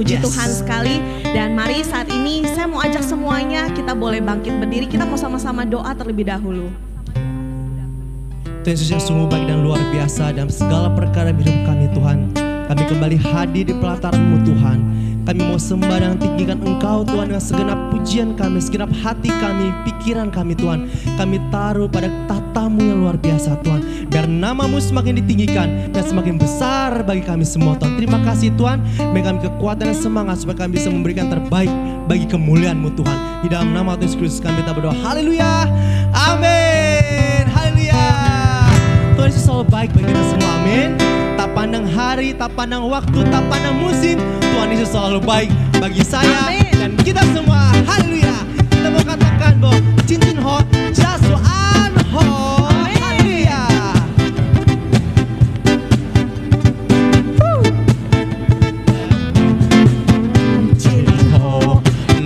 puji Tuhan sekali. Dan mari saat ini saya mau ajak semuanya, kita boleh bangkit berdiri, kita mau sama-sama doa terlebih dahulu. Tuhan Yesus yang sungguh baik dan luar biasa dalam segala perkara hidup kami Tuhan. Kami kembali hadir di pelataran-Mu Tuhan. Kami mau sembah dan tinggikan Engkau Tuhan dengan segenap pujian kami, segenap hati kami, pikiran kami Tuhan. Kami taruh pada tahta-Mu yang luar biasa Tuhan. Biar nama-Mu semakin ditinggikan dan semakin besar bagi kami semua Tuhan. Terima kasih Tuhan, beri kami kekuatan dan semangat supaya kami bisa memberikan terbaik bagi kemuliaan-Mu Tuhan. Di dalam nama Tuhan Yesus Kristus kami kita berdoa. Haleluya, amin, haleluya. Tuhan Yesus selalu baik bagi kita semua, amin. Tak pandang hari, tak pandang waktu, tak pandang musim, Tuhan Yesus selalu baik bagi saya dan kita semua. Haleluya. Kita mau katakan bahwa cincin ho, jasu an ho. Haleluya. Cincin ho,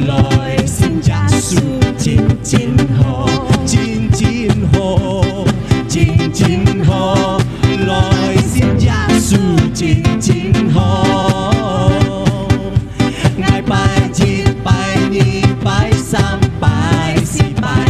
loi xin jasu, cincin ho, cincin ho, cincin ho, loi xin jasu, cincin ho. Ngài bài chỉ bài ni bài sam bài si bài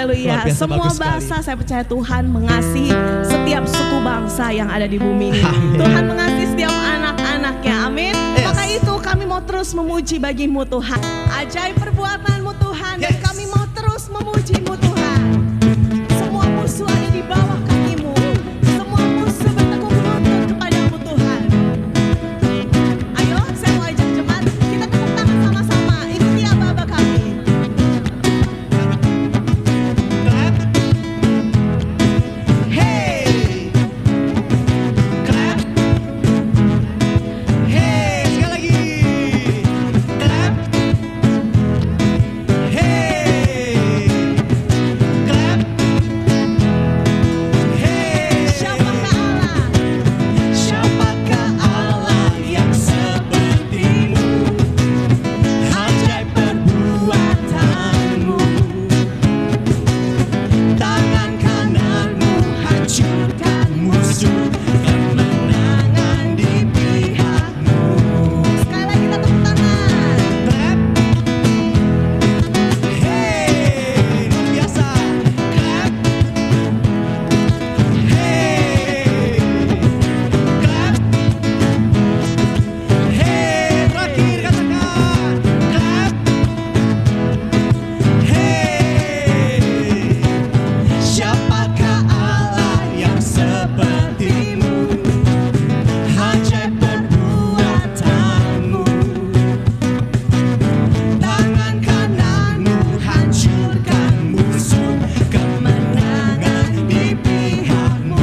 Haleluya. Luar biasa, Semua bagus sekali. bahasa saya percaya Tuhan mengasihi setiap suku bangsa yang ada di bumi ini. Amin. Tuhan mengasihi setiap anak-anaknya. Amin. Yes. Maka itu kami mau terus memuji bagimu Tuhan. Ajaib perbuatanmu Tuhan. Dan Yes. kami mau terus memujimu Tuhan. Semua musuh ada di bawah kakimu. Semua musuh bertekuk lutut kepadamu Tuhan. Ayo saya mau ajak jemaat. Kita tepuk tangan sama-sama. Ikuti aba-aba kami. Clap. Hey. Clap. Hey, sekali lagi. Clap. Hey. Clap. Hey. Siapakah Allah? Siapakah Allah yang sepertimu? Ajaib perbuatanmu, tangan kananmu hancurkan musuh, kemenangan di pihakmu. Sekali lagi kita tepuk tangan. Clap. Hey, luar biasa. Clap. Hey. Clap. Hey, terakhir katakan. Clap. Hey. Siapakah Allah yang sepertimu? Ajaib perbuatanmu, tangan kananmu hancurkan musuh, kemenangan di pihakmu.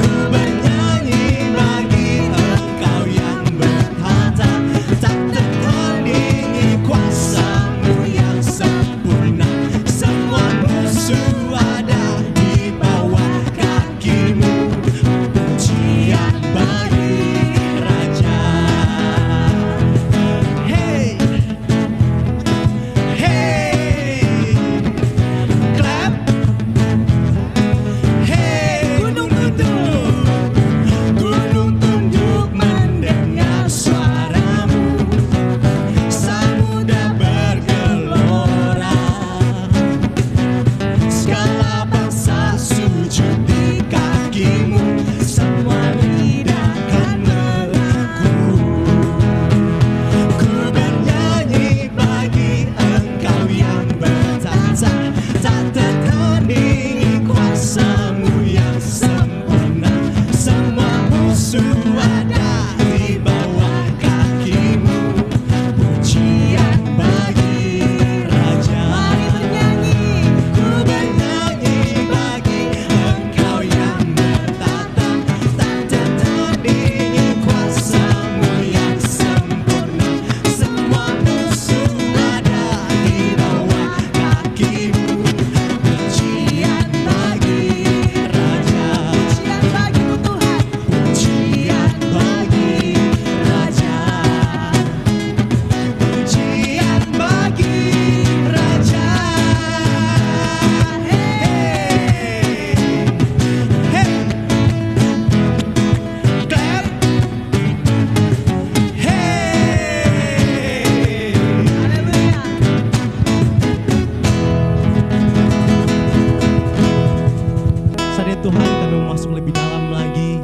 Ku bernyanyi bagi Engkau yang bertata, tak tertandingi kuasa-Mu yang sempurna. Semua musuh ada di bawah kaki-Mu. Pujian bagi Raja. Hey, hey, clap. Hey, gunung tunduk mendengar suaramu, samudra bergelora, segala bangsa sujud di kaki-Mu, semua lidah kan mengaku. Ku bernyanyi bagi Engkau yang bertata, tak tertandingi kuasa-Mu yang sempurna. Semua musuh ada di bawah kaki-Mu. Pujian bagi Raja. Mari bernyanyi. Ku bernyanyi bagi Engkau yang bertata, tak tertandingi kuasa-Mu yang sempurna. Semua musuh ada di bawah kaki-Mu. Pujian bagi Raja. Pujian bagimu Tuhan. Pujian bagi Raja. Pujian bagi Raja. Hey, hey, clap. Hey. Haleluya. Saat ini Tuhan, kami mau masuk lebih dalam lagi.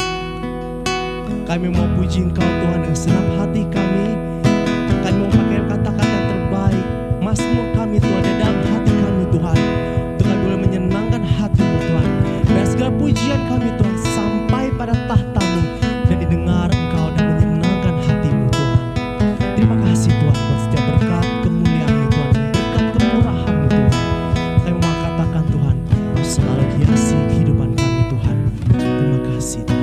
Kami mau puji Engkau Tuhan dengan senap hati kami. Kami mau pakai kata-kata yang terbaik, Mazmur kami Tuhan, di dalam hati kami Tuhan, untuk kami boleh menyenangkan hati-Mu Tuhan. Biar segala pujian kami Tuhan sampai pada tahta-Mu dan didengar Engkau dan menyenangkan hati-Mu Tuhan. Terima kasih Tuhan buat setiap berkat kemuliaan-Mu Tuhan, berkat kemurahan-Mu Tuhan. Kami mau katakan Tuhan, Kau selalu hiasi kehidupan kami Tuhan. Terima kasih Tuhan.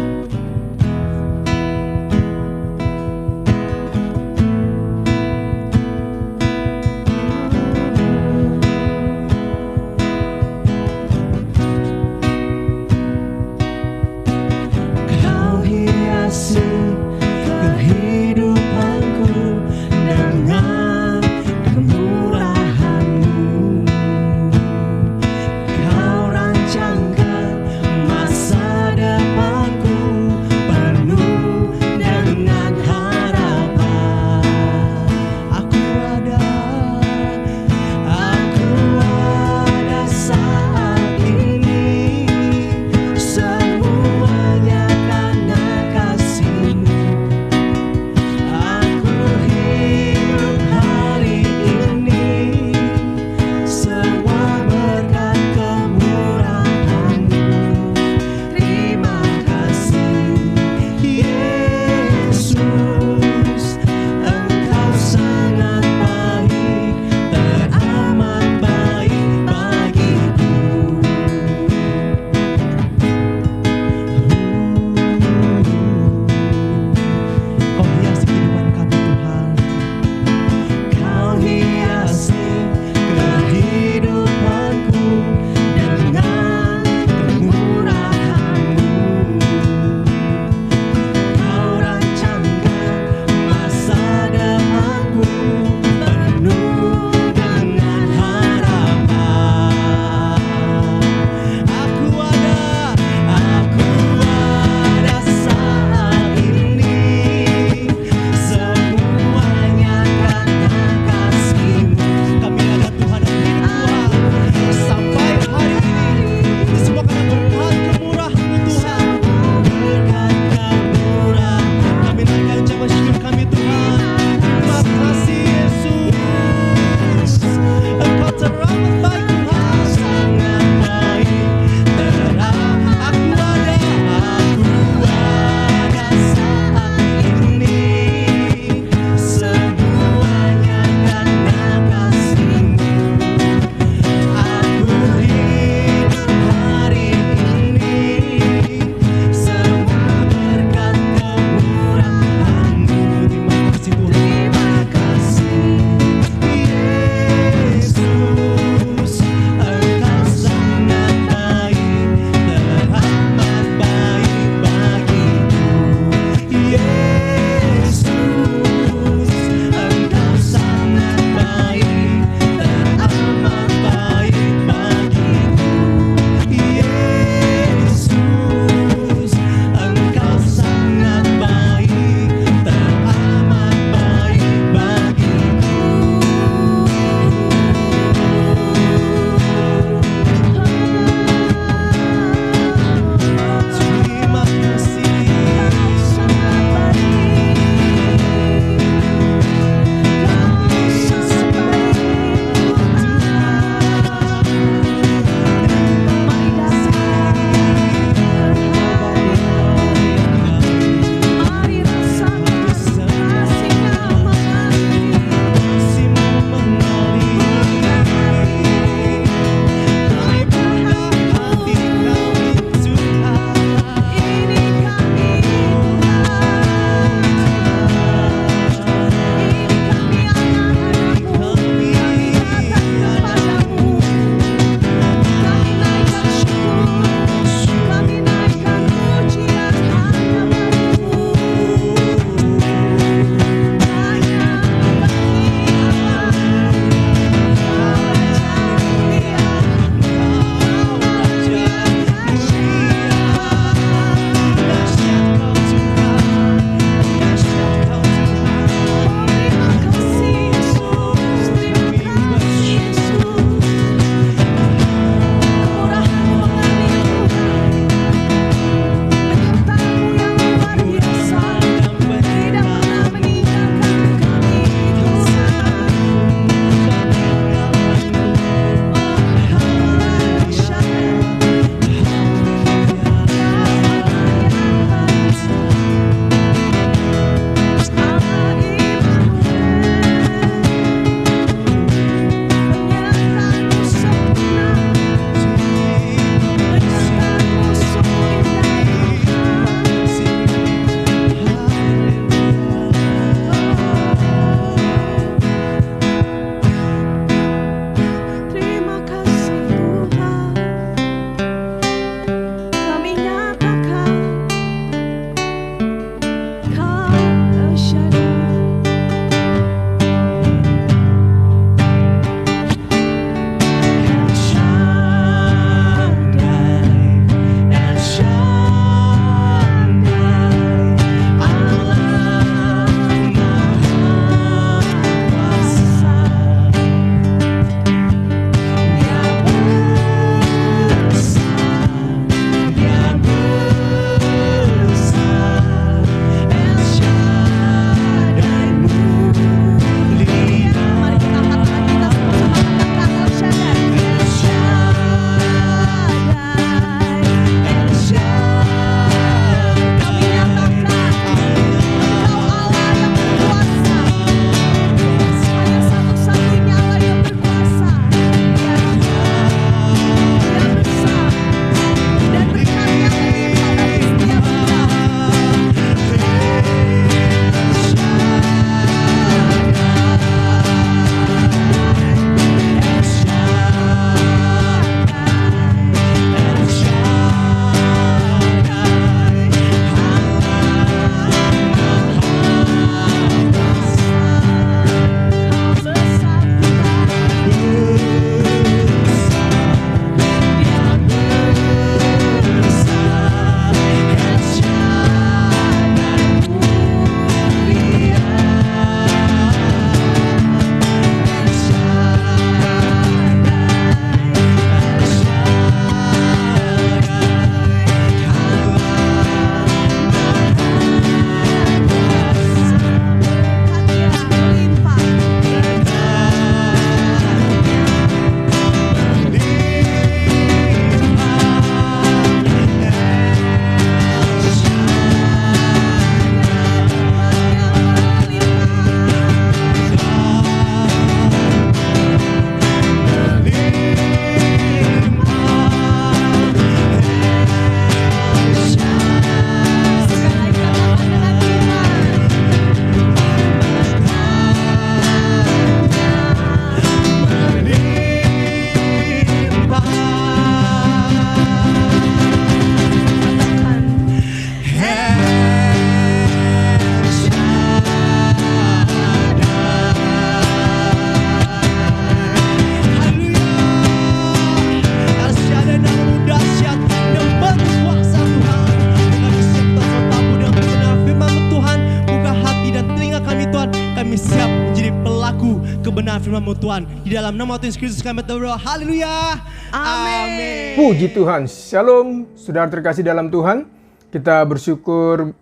kebenaran firman-Mu Tuhan. Di dalam nama Tuhan Yesus Kristus kami berdoa. Haleluya. Amin. Puji Tuhan. Shalom, saudara terkasih dalam Tuhan. Kita bersyukur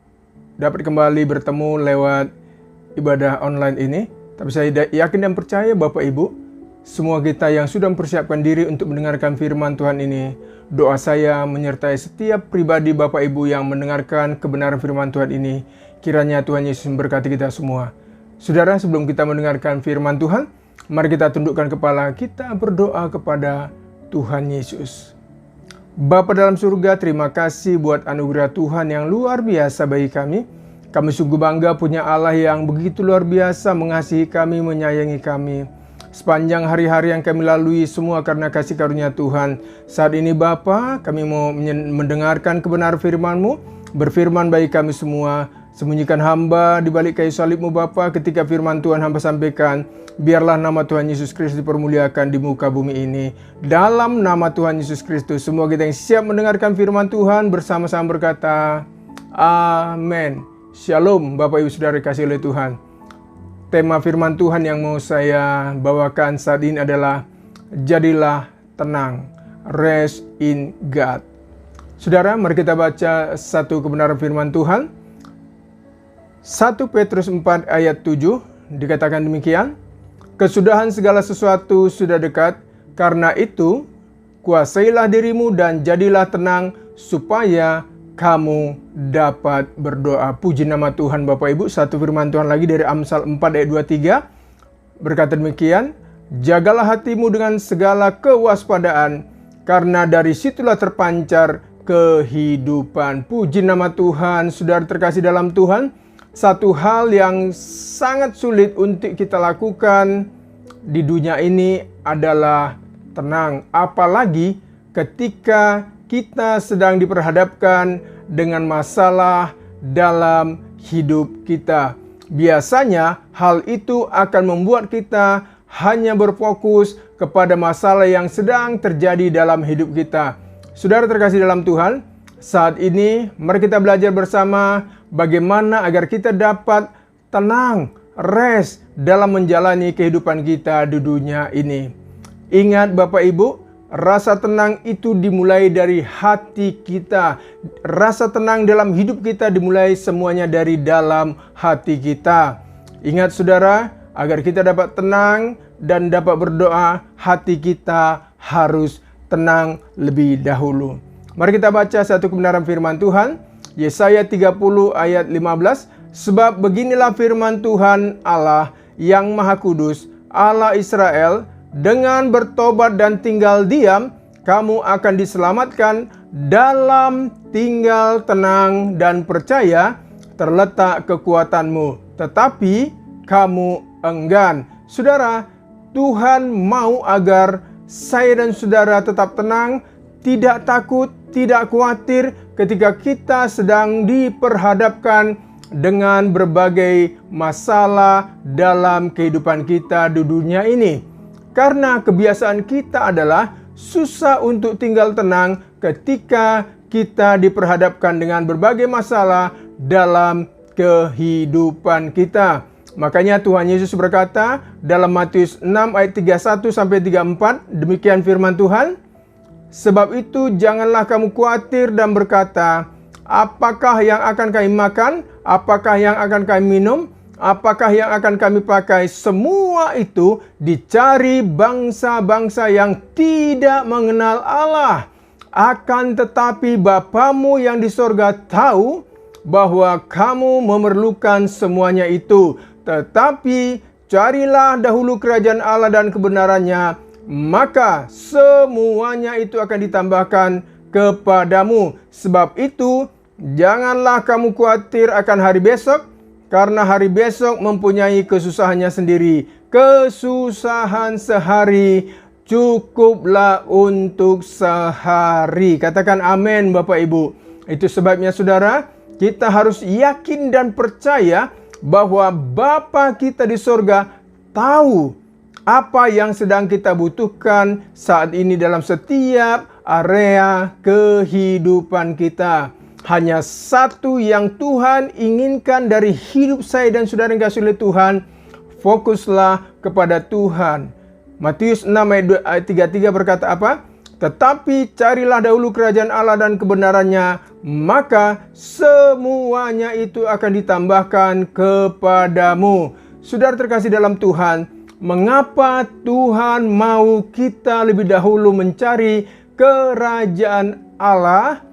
dapat kembali bertemu lewat ibadah online ini. Tapi saya yakin dan percaya Bapak Ibu, semua kita yang sudah mempersiapkan diri untuk mendengarkan firman Tuhan ini, doa saya menyertai setiap pribadi Bapak Ibu yang mendengarkan kebenaran firman Tuhan ini. Kiranya Tuhan Yesus memberkati kita semua. Saudara, sebelum kita mendengarkan firman Tuhan, mari kita tundukkan kepala, kita berdoa kepada Tuhan Yesus. Bapa dalam surga, terima kasih buat anugerah Tuhan yang luar biasa bagi kami. Kami sungguh bangga punya Allah yang begitu luar biasa mengasihi kami, menyayangi kami. Sepanjang hari-hari yang kami lalui semua karena kasih karunia Tuhan. Saat ini Bapa, kami mau mendengarkan kebenaran firman-Mu. Berfirman bagi kami semua. Sembunyikan hamba di balik kayu salib-Mu Bapa, ketika firman Tuhan hamba sampaikan. Biarlah nama Tuhan Yesus Kristus dipermuliakan di muka bumi ini. Dalam nama Tuhan Yesus Kristus, semua kita yang siap mendengarkan firman Tuhan bersama-sama berkata, Amin. Shalom Bapak Ibu Saudara kasih oleh Tuhan. Tema firman Tuhan yang mau saya bawakan saat ini adalah jadilah tenang, rest in God. Saudara, mari kita baca satu kebenaran firman Tuhan. 1 Petrus 4 ayat 7 dikatakan demikian, kesudahan segala sesuatu sudah dekat, karena itu kuasailah dirimu dan jadilah tenang supaya kamu dapat berdoa. Puji nama Tuhan Bapak Ibu. Satu firman Tuhan lagi dari Amsal 4 ayat 23 berkata demikian, jagalah hatimu dengan segala kewaspadaan, karena dari situlah terpancar kehidupan. Puji nama Tuhan. Saudara terkasih dalam Tuhan, satu hal yang sangat sulit untuk kita lakukan di dunia ini adalah tenang, apalagi ketika kita sedang diperhadapkan dengan masalah dalam hidup kita. Biasanya hal itu akan membuat kita hanya berfokus kepada masalah yang sedang terjadi dalam hidup kita. Saudara terkasih dalam Tuhan, saat ini mari kita belajar bersama bagaimana agar kita dapat tenang, rest dalam menjalani kehidupan kita di dunia ini. Ingat Bapak Ibu, rasa tenang itu dimulai dari hati kita. Rasa tenang dalam hidup kita dimulai semuanya dari dalam hati kita. Ingat saudara, agar kita dapat tenang dan dapat berdoa, hati kita harus tenang lebih dahulu. Mari kita baca satu kebenaran firman Tuhan. Yesaya 30 ayat 15. Sebab beginilah firman Tuhan Allah yang Maha Kudus, Allah Israel, dengan bertobat dan tinggal diam, kamu akan diselamatkan. Dalam tinggal tenang dan percaya terletak kekuatanmu, tetapi kamu enggan. Saudara, Tuhan mau agar saya dan saudara tetap tenang, tidak takut, tidak khawatir ketika kita sedang diperhadapkan dengan berbagai masalah dalam kehidupan kita di dunia ini. Karena kebiasaan kita adalah susah untuk tinggal tenang ketika kita diperhadapkan dengan berbagai masalah dalam kehidupan kita. Makanya Tuhan Yesus berkata dalam Matius 6 ayat 31 sampai 34, demikian firman Tuhan, sebab itu janganlah kamu khawatir dan berkata, apakah yang akan kami makan? Apakah yang akan kami minum? Apakah yang akan kami pakai? Semua itu dicari bangsa-bangsa yang tidak mengenal Allah. Akan tetapi Bapamu yang di sorga tahu bahwa kamu memerlukan semuanya itu. Tetapi carilah dahulu kerajaan Allah dan kebenarannya, maka semuanya itu akan ditambahkan kepadamu. Sebab itu janganlah kamu khawatir akan hari besok, karena hari besok mempunyai kesusahannya sendiri. Kesusahan sehari cukuplah untuk sehari. Katakan amin Bapak Ibu. Itu sebabnya saudara, kita harus yakin dan percaya bahwa Bapa kita di sorga tahu apa yang sedang kita butuhkan saat ini dalam setiap area kehidupan kita. Hanya satu yang Tuhan inginkan dari hidup saya dan saudara yang dikasihi oleh Tuhan, fokuslah kepada Tuhan. Matius 6 ayat 33 berkata apa? Tetapi carilah dahulu kerajaan Allah dan kebenarannya, maka semuanya itu akan ditambahkan kepadamu. Saudara terkasih dalam Tuhan, mengapa Tuhan mau kita lebih dahulu mencari kerajaan Allah?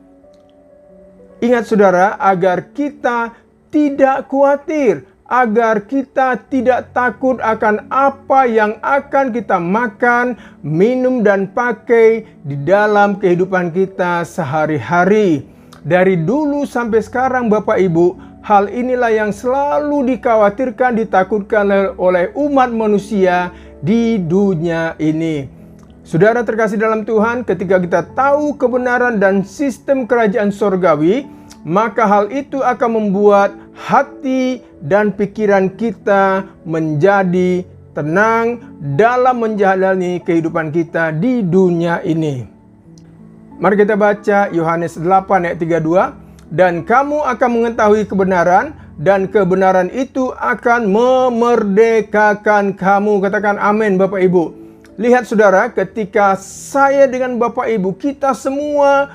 Ingat saudara, agar kita tidak khawatir, agar kita tidak takut akan apa yang akan kita makan, minum, dan pakai di dalam kehidupan kita sehari-hari. Dari dulu sampai sekarang Bapak Ibu, hal inilah yang selalu dikhawatirkan, ditakutkan oleh umat manusia di dunia ini. Saudara terkasih dalam Tuhan, ketika kita tahu kebenaran dan sistem kerajaan sorgawi, maka hal itu akan membuat hati dan pikiran kita menjadi tenang dalam menjalani kehidupan kita di dunia ini. Mari kita baca Yohanes 8 ayat 32. Dan kamu akan mengetahui kebenaran, dan kebenaran itu akan memerdekakan kamu. Katakan amin Bapak Ibu. Lihat saudara, ketika saya dengan Bapak Ibu, kita semua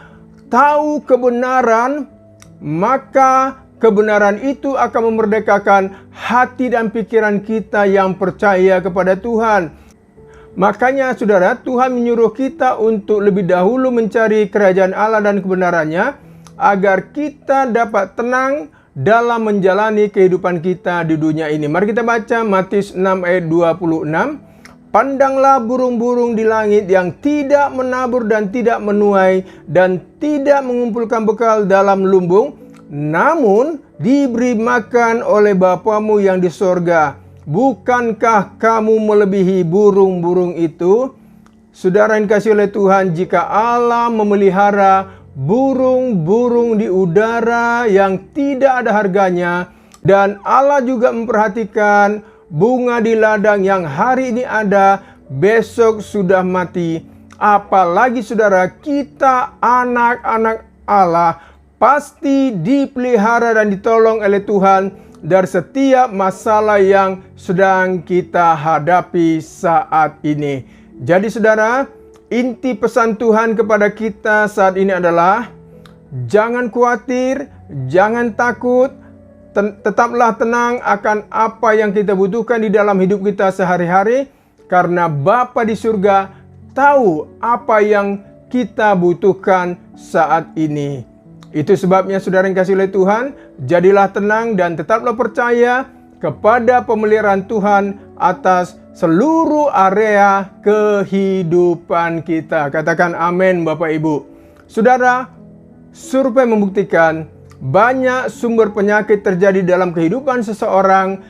tahu kebenaran, maka kebenaran itu akan memerdekakan hati dan pikiran kita yang percaya kepada Tuhan. Makanya saudara, Tuhan menyuruh kita untuk lebih dahulu mencari kerajaan Allah dan kebenarannya, agar kita dapat tenang dalam menjalani kehidupan kita di dunia ini. Mari kita baca Matius 6 ayat 26. Pandanglah burung-burung di langit yang tidak menabur dan tidak menuai dan tidak mengumpulkan bekal dalam lumbung, namun diberi makan oleh Bapamu yang di sorga. Bukankah kamu melebihi burung-burung itu? Saudara yang dikasihi oleh Tuhan, jika Allah memelihara burung-burung di udara yang tidak ada harganya, dan Allah juga memperhatikan bunga di ladang yang hari ini ada, besok sudah mati, apalagi saudara, kita anak-anak Allah pasti dipelihara dan ditolong oleh Tuhan dari setiap masalah yang sedang kita hadapi saat ini. Jadi saudara, inti pesan Tuhan kepada kita saat ini adalah jangan khawatir, jangan takut, tetaplah tenang akan apa yang kita butuhkan di dalam hidup kita sehari-hari, karena Bapa di surga tahu apa yang kita butuhkan saat ini. Itu sebabnya saudara yang kasih oleh Tuhan, jadilah tenang dan tetaplah percaya kepada pemeliharaan Tuhan atas seluruh area kehidupan kita. Katakan amin Bapak Ibu. Saudara, survei membuktikan banyak sumber penyakit terjadi dalam kehidupan seseorang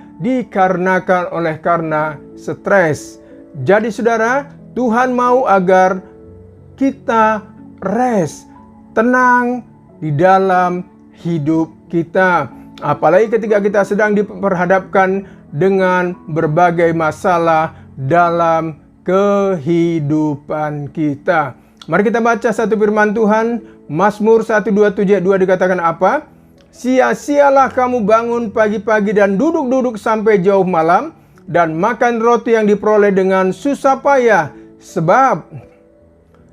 karena stres. Jadi saudara, Tuhan mau agar kita rest, tenang di dalam hidup kita. Apalagi ketika kita sedang diperhadapkan dengan berbagai masalah dalam kehidupan kita. Mari kita baca satu firman Tuhan, Mazmur 127:2 dikatakan apa? Sia-sialah kamu bangun pagi-pagi dan duduk-duduk sampai jauh malam, dan makan roti yang diperoleh dengan susah payah, sebab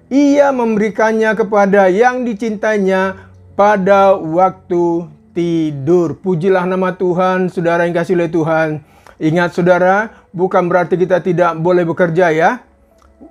Ia memberikannya kepada yang dicintainya pada waktu tidur. Pujilah nama Tuhan, saudara yang kasih oleh Tuhan. Ingat saudara, bukan berarti kita tidak boleh bekerja ya.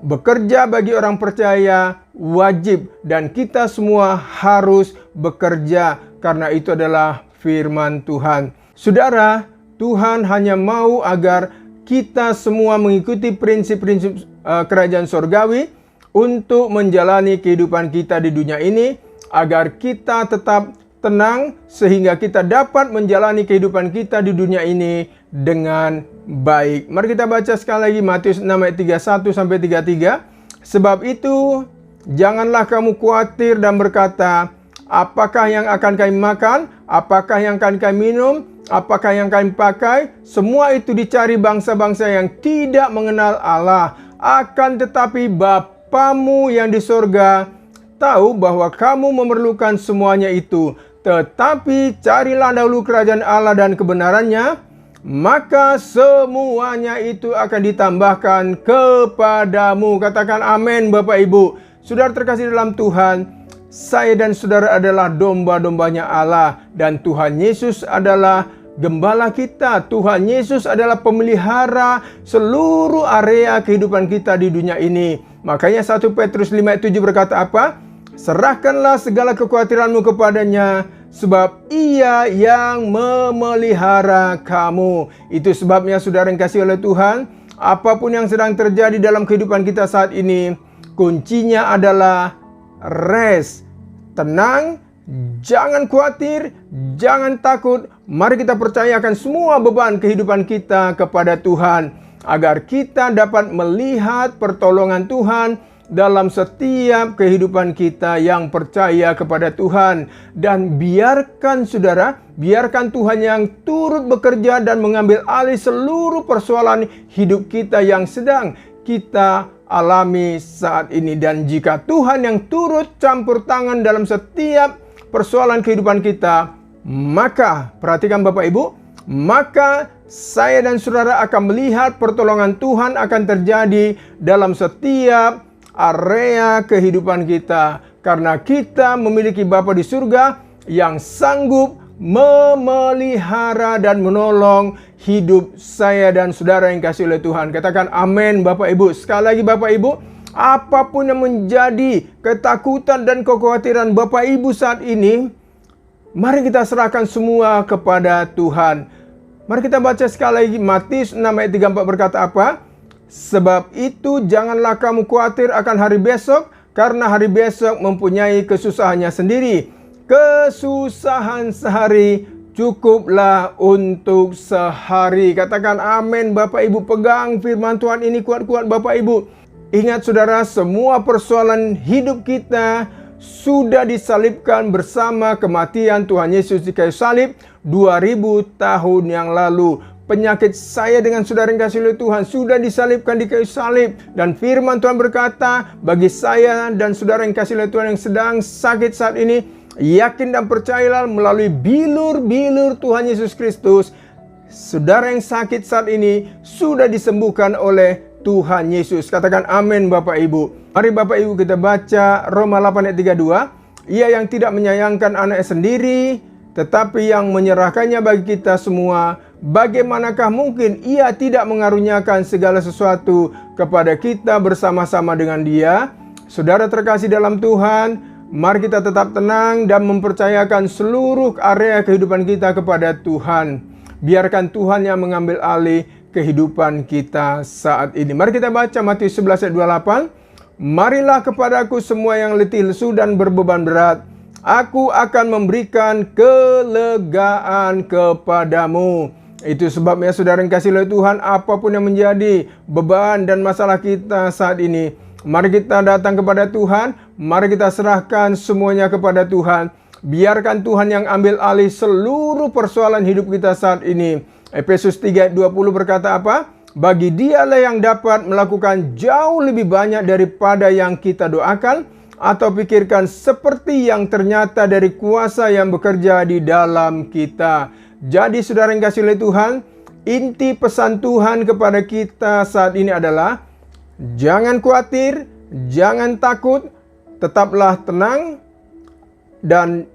Bekerja bagi orang percaya wajib, dan kita semua harus bekerja karena itu adalah firman Tuhan. Saudara, Tuhan hanya mau agar kita semua mengikuti prinsip-prinsip kerajaan sorgawi untuk menjalani kehidupan kita di dunia ini, agar kita tetap tenang sehingga kita dapat menjalani kehidupan kita di dunia ini dengan baik. Mari kita baca sekali lagi Matius 6 ayat 31-33. Sebab itu janganlah kamu khawatir dan berkata, apakah yang akan kami makan? Apakah yang akan kami minum? Apakah yang kami pakai? Semua itu dicari bangsa-bangsa yang tidak mengenal Allah. Akan tetapi Bapamu yang di sorga tahu bahwa kamu memerlukan semuanya itu. Tetapi carilah dahulu kerajaan Allah dan kebenarannya, maka semuanya itu akan ditambahkan kepadamu. Katakan amin Bapak Ibu. Saudara terkasih dalam Tuhan, saya dan saudara adalah domba-dombanya Allah, dan Tuhan Yesus adalah gembala kita. Tuhan Yesus adalah pemelihara seluruh area kehidupan kita di dunia ini. Makanya 1 Petrus 5:7 berkata apa? Serahkanlah segala kekhawatiranmu kepadanya, sebab Ia yang memelihara kamu. Itu sebabnya saudara yang kasih oleh Tuhan, apapun yang sedang terjadi dalam kehidupan kita saat ini, kuncinya adalah rest, tenang, jangan khawatir, jangan takut. Mari kita percayakan semua beban kehidupan kita kepada Tuhan, agar kita dapat melihat pertolongan Tuhan dalam setiap kehidupan kita yang percaya kepada Tuhan. Dan biarkan Tuhan yang turut bekerja dan mengambil alih seluruh persoalan hidup kita yang sedang kita alami saat ini. Dan jika Tuhan yang turut campur tangan dalam setiap persoalan kehidupan kita, maka perhatikan Bapak Ibu, maka saya dan saudara akan melihat pertolongan Tuhan akan terjadi dalam setiap area kehidupan kita, karena kita memiliki Bapa di surga yang sanggup memelihara dan menolong hidup saya dan saudara yang kasih oleh Tuhan. Katakan amin Bapak Ibu. Sekali lagi Bapak Ibu, apapun yang menjadi ketakutan dan kekhawatiran Bapak Ibu saat ini, mari kita serahkan semua kepada Tuhan. Mari kita baca sekali lagi Matius 6 ayat 34 berkata apa? Sebab itu janganlah kamu khawatir akan hari besok, karena hari besok mempunyai kesusahannya sendiri. Kesusahan sehari cukuplah untuk sehari. Katakan amin Bapak Ibu. Pegang firman Tuhan ini kuat-kuat Bapak Ibu. Ingat saudara, semua persoalan hidup kita sudah disalibkan bersama kematian Tuhan Yesus di kayu salib 2000 tahun yang lalu. Penyakit saya dengan saudara yang kasih oleh Tuhan sudah disalibkan di kayu salib. Dan firman Tuhan berkata, bagi saya dan saudara yang kasih oleh Tuhan yang sedang sakit saat ini, yakin dan percayalah melalui bilur-bilur Tuhan Yesus Kristus, saudara yang sakit saat ini sudah disembuhkan oleh Tuhan Yesus. Katakan amin Bapak Ibu. Mari Bapak Ibu kita baca Roma 8 ayat 32. Ia yang tidak menyayangkan anaknya sendiri, tetapi yang menyerahkannya bagi kita semua, bagaimanakah mungkin Ia tidak mengaruniakan segala sesuatu kepada kita bersama-sama dengan Dia? Saudara terkasih dalam Tuhan, mari kita tetap tenang dan mempercayakan seluruh area kehidupan kita kepada Tuhan. Biarkan Tuhan yang mengambil alih kehidupan kita saat ini. Mari kita baca Matius 11 ayat 28. Marilah kepadaku semua yang letih lesu dan berbeban berat, Aku akan memberikan kelegaan kepadamu. Itu sebabnya saudara yang kasih oleh Tuhan, apapun yang menjadi beban dan masalah kita saat ini, mari kita datang kepada Tuhan, mari kita serahkan semuanya kepada Tuhan. Biarkan Tuhan yang ambil alih seluruh persoalan hidup kita saat ini. Efesus 3:20 berkata apa? Bagi Dialah yang dapat melakukan jauh lebih banyak daripada yang kita doakan atau pikirkan, seperti yang ternyata dari kuasa yang bekerja di dalam kita. Jadi saudara yang kasih oleh Tuhan, inti pesan Tuhan kepada kita saat ini adalah jangan khawatir, jangan takut, tetaplah tenang, dan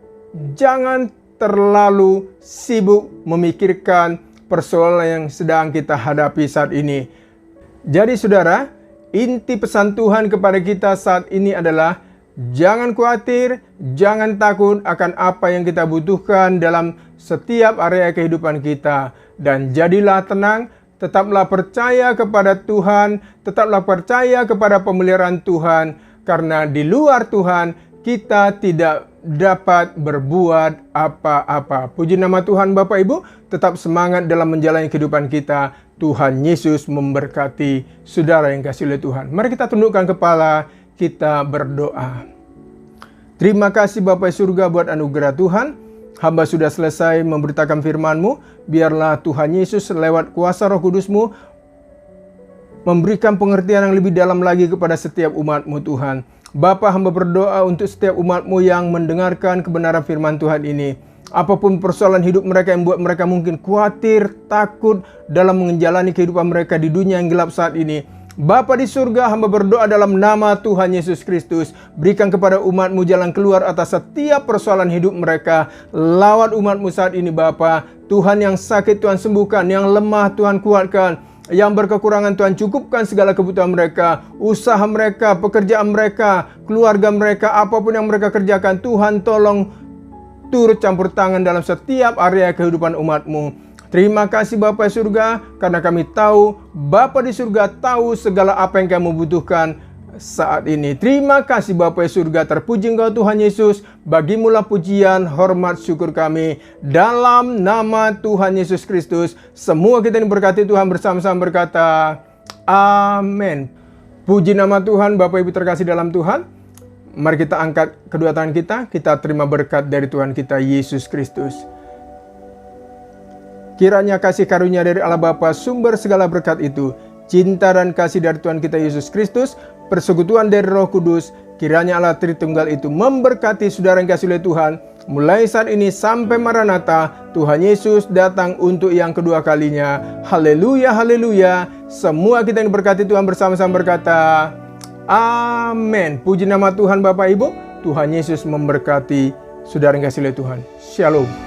jangan terlalu sibuk memikirkan persoalan yang sedang kita hadapi saat ini. Jadi saudara, inti pesan Tuhan kepada kita saat ini adalah jangan khawatir, jangan takut akan apa yang kita butuhkan dalam setiap area kehidupan kita. Dan jadilah tenang, tetaplah percaya kepada Tuhan, tetaplah percaya kepada pemeliharaan Tuhan. Karena di luar Tuhan, kita tidak dapat berbuat apa-apa. Puji nama Tuhan Bapak Ibu, tetap semangat dalam menjalani kehidupan kita. Tuhan Yesus memberkati saudara yang kasih oleh Tuhan. Mari kita tundukkan kepala, kita berdoa. Terima kasih Bapa surga buat anugerah Tuhan. Hamba sudah selesai memberitakan firman-Mu. Biarlah Tuhan Yesus lewat kuasa Roh Kudus-Mu memberikan pengertian yang lebih dalam lagi kepada setiap umat-Mu Tuhan. Bapa, hamba berdoa untuk setiap umat-Mu yang mendengarkan kebenaran firman Tuhan ini. Apapun persoalan hidup mereka yang membuat mereka mungkin khawatir, takut dalam menjalani kehidupan mereka di dunia yang gelap saat ini. Bapa di surga, hamba berdoa dalam nama Tuhan Yesus Kristus. Berikan kepada umat-Mu jalan keluar atas setiap persoalan hidup mereka. Lawat umat-Mu saat ini Bapa. Tuhan, yang sakit Tuhan sembuhkan, yang lemah Tuhan kuatkan, yang berkekurangan Tuhan cukupkan segala kebutuhan mereka. Usaha mereka, pekerjaan mereka, keluarga mereka, apapun yang mereka kerjakan, Tuhan tolong turut campur tangan dalam setiap area kehidupan umat-Mu. Terima kasih Bapa di surga, karena kami tahu Bapa di surga tahu segala apa yang kami butuhkan saat ini. Terima kasih Bapa di surga, terpuji Engkau Tuhan Yesus. Bagimulah pujian, hormat, syukur kami. Dalam nama Tuhan Yesus Kristus, semua kita diberkati Tuhan bersama-sama berkata, amin. Puji nama Tuhan. Bapak Ibu terkasih dalam Tuhan, mari kita angkat kedua tangan kita terima berkat dari Tuhan kita Yesus Kristus. Kiranya kasih karunia dari Allah Bapa, sumber segala berkat itu, cinta dan kasih dari Tuhan kita Yesus Kristus, persekutuan dari Roh Kudus, kiranya Allah Tritunggal itu memberkati saudara yang kasih oleh Tuhan, mulai saat ini sampai Maranatha, Tuhan Yesus datang untuk yang kedua kalinya. Haleluya, haleluya. Semua kita yang diberkati Tuhan bersama-sama berkata, amin. Puji nama Tuhan Bapak Ibu. Tuhan Yesus memberkati saudara yang kasih oleh Tuhan. Shalom.